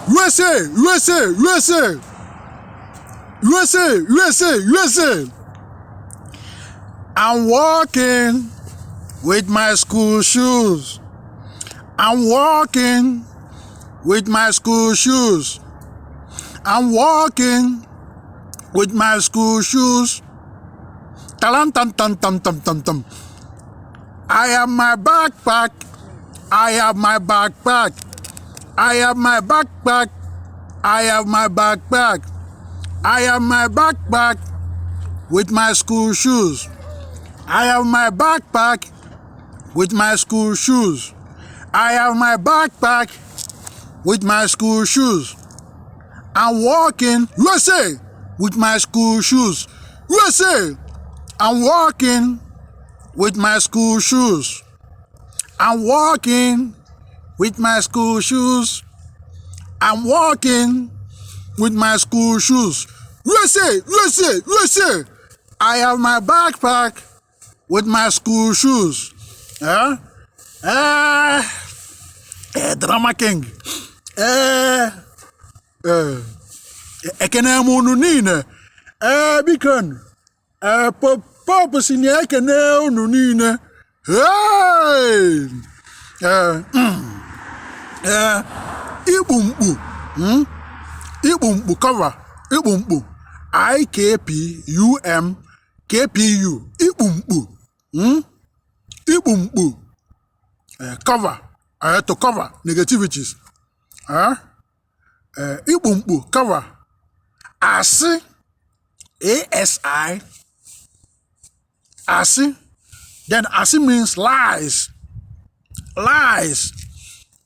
USA, USA, USA, USA, USA, USA. I'm walking with my school shoes. I'm walking with my school shoes. I'm walking with my school shoes. Talam tam tam tam tam tam tam. I have my backpack. I have my backpack. I have my backpack. I have my backpack. I have my backpack with my school shoes. I have my backpack with my school shoes. I have my backpack with my school shoes. I'm walking, USA, with my school shoes. USA, I'm walking with my school shoes. I'm walking with my school shoes. I'm walking with my school shoes. USA, USA, USA, I have my backpack with my school shoes. Drama King. Ekene m unu niile. Biko, Papa si na ekene unu niile. Hey! Ikpumkpu. Ikpumkpu cover. Ikpumkpu. IKPUMKPU. Ikpumkpu. Ikpumkpu. Cover. To cover negativities. Ikpumkpu cover. Asi. ASI. Asi. Then Asi means lies. Lies.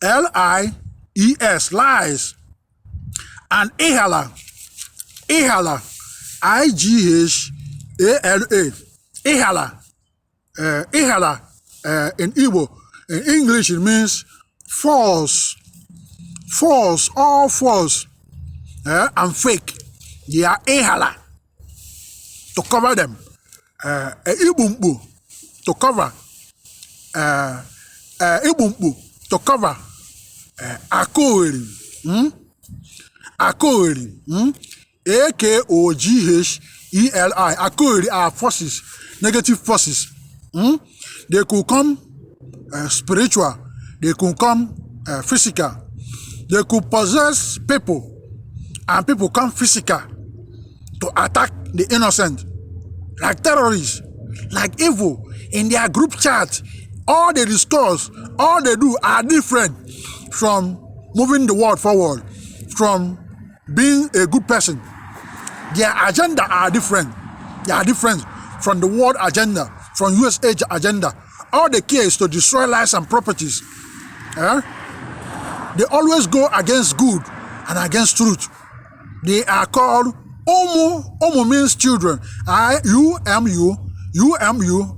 LIES. Lies. And Ighala. Ighala. IGHALA. Ighala. Ighala. In Igbo. In English it means false. False. All false. And fake. They are Ighala. To cover them. Ikpumkpu. To cover. Ikpumkpu. To cover. Akogheli. Akogheli. AKOGHELI. Akogheli are forces. Negative forces. They could come spiritual. They could come physical. They could possess people. And people come physical to attack the innocent. Like terrorists. Like evil. In their group chat. All they discuss, all they do are different from moving the world forward. From being a good person. Their agenda are different. They are different from the world agenda, from USA agenda. All they care is to destroy lives and properties. They always go against good and against truth. They are called Omo. Omo means children. UMU,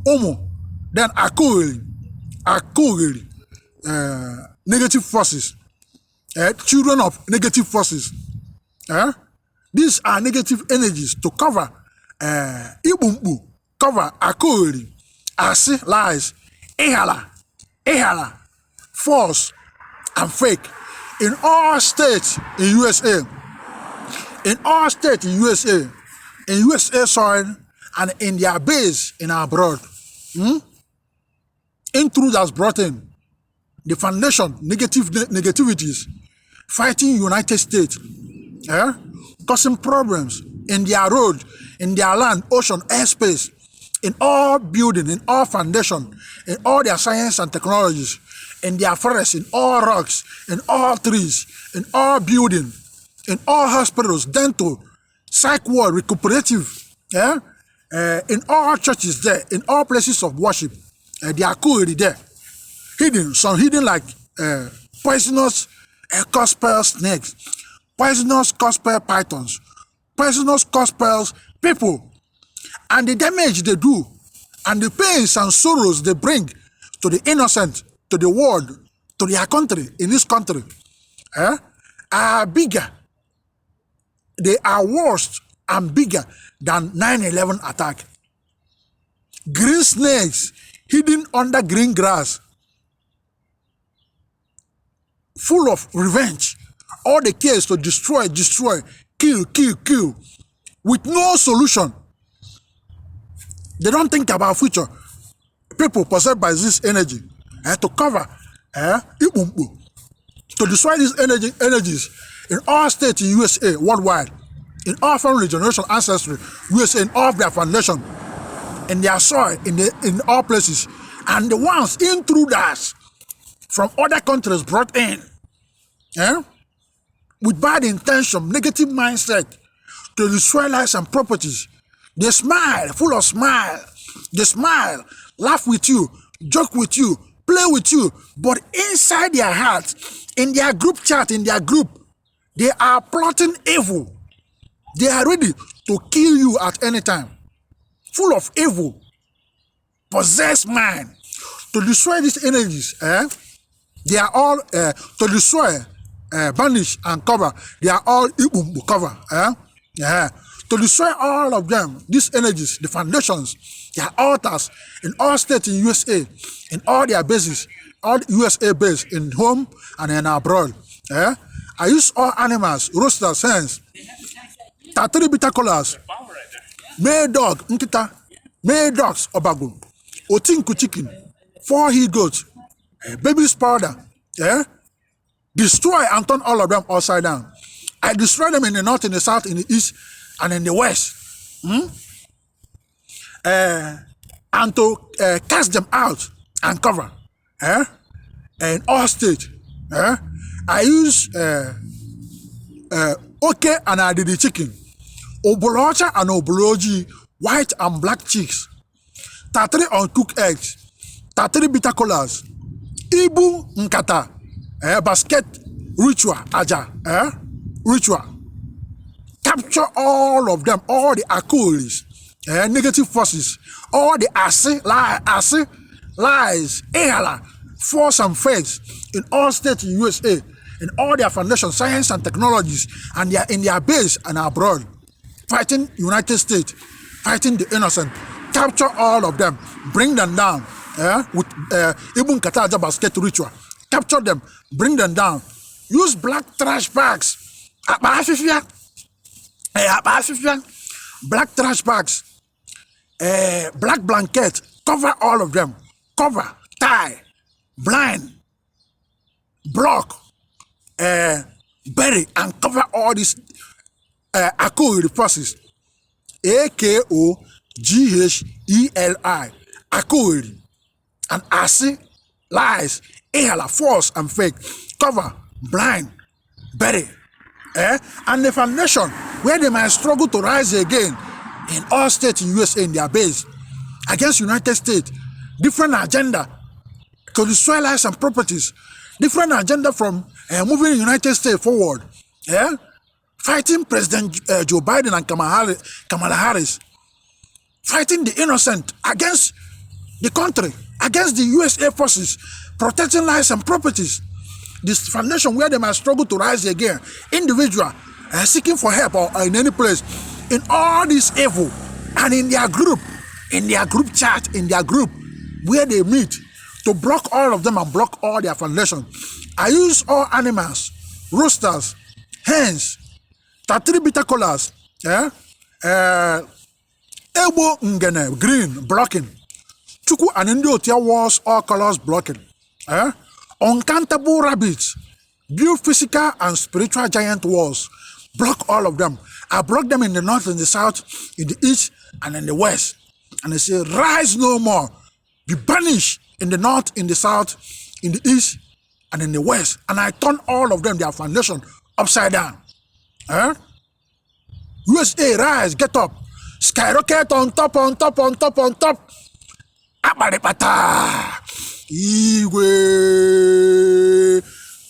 Omo. Then Akogheli. Akogheli. Negative forces. Children of negative forces. These are negative energies to cover Ikpumkpu, cover Akogheli, Asi, lies, Ighala, false and fake. In all states in USA, in all states in USA soil, and in their base in abroad. Intrude has brought in the foundation, negativities, fighting United States, causing problems in their road, in their land, ocean, airspace, in all building, in all foundation, in all their science and technologies, in their forests, in all rocks, in all trees, in all building, in all hospitals, dental, psych ward, recuperative, in all churches there, in all places of worship, they are already there. Hidden, some hidden like poisonous gospel snakes, poisonous gospel pythons, poisonous gospel people, and the damage they do, and the pains and sorrows they bring to the innocent, to the world, to their country, in this country, are bigger. They are worse and bigger than 9/11 attack. Green snakes hidden under green grass, full of revenge, All the care is to destroy, kill, with no solution. They don't think about future. People possessed by this energy to cover Ikpumkpu, to destroy these energies in all states in USA, worldwide, in all family generation ancestry, USA, in all their foundation, in their soil, in all places, and the ones intruders from other countries brought in with bad intention, negative mindset to destroy lives and properties. They smile, full of smile. They smile, laugh with you, joke with you, play with you, but inside their hearts, in their group chat, in their group, they are plotting evil. They are ready to kill you at any time. Full of evil, possessed mind. To destroy these energies, they are all, to destroy, banish and cover, they are all Ikpumkpu cover. To destroy all of them, these energies, the foundations, their altars, in all states in USA, in all their bases, all USA based, in home and in abroad. I use all animals, roosters, hens, 3 bitter colors, male dog, nkita, male dogs, obagu, otinku chicken, 4 he goats, baby powder, destroy and turn all of them upside down. I destroy them in the north, in the south, in the east, and in the west. And to cast them out and cover. In all states. I use okay and I did the chicken. Obolocha and oboloji, white and black chicks. 3 uncooked eggs. 3 bitter colors. Ibu nkata. Basket ritual. Aja. Ritual. Capture all of them, all the Akoghelis, negative forces, all the lies, Ighala, force and fakes in all states in USA, in all their foundation, science and technologies, and they are in their base and abroad, fighting United States, fighting the innocent. Capture all of them, bring them down with Ibn Kataja basket ritual. Capture them, bring them down. Use black trash bags. Black trash bags, black blanket, cover all of them, cover, tie, blind, block, bury, and cover all these Akogheli forces. Akogheli, Akogheli, and Asi, lies, Ighala, false and fake, cover, blind, bury. And the foundation where they might struggle to rise again in all states in USA in their base against United States, different agenda to destroy lives and properties, different agenda from moving the United States forward, fighting President Joe Biden and Kamala Harris, fighting the innocent against the country, against the USA forces, protecting lives and properties. This foundation where they might struggle to rise again, individual, seeking for help or in any place, in all this evil, and in their group chat, in their group, where they meet, to block all of them and block all their foundation. I use all animals, roosters, hens, 3 bitter colors, Ebo ngene, green, blocking, Chuku and Indio walls, all colors blocking, uncountable rabbits, build physical and spiritual giant walls, block all of them. I block them in the north, in the south, in the east, and in the west. And I say, rise no more. Be banished in the north, in the south, in the east, and in the west. And I turn all of them, their foundation, upside down. USA, rise, get up. Skyrocket on top, on top, on top, on top. Abaripata. Igwe.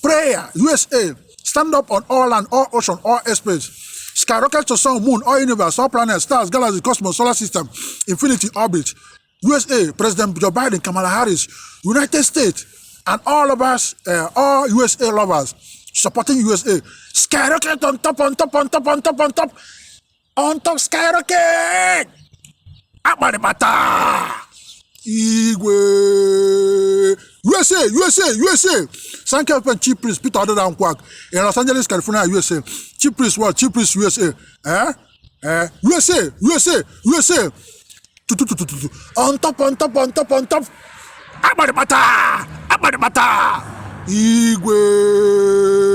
Prayer, USA, stand up on all land, all ocean, all airspace. Skyrocket to sun, moon, all universe, all planets, stars, galaxies, cosmos, solar system, infinity, orbit. USA, President Joe Biden, Kamala Harris, United States, and all of us, all USA lovers, supporting USA. Skyrocket on top, on top, on top, on top, on top. On top, skyrocket! Abaribata! Igwe. USA. Sanko Chief Priest Peter other than Nkwuaku in Los Angeles, California, USA. Chief Priest what? Chief Priest USA. USA. On top. Abadibata. Igwe.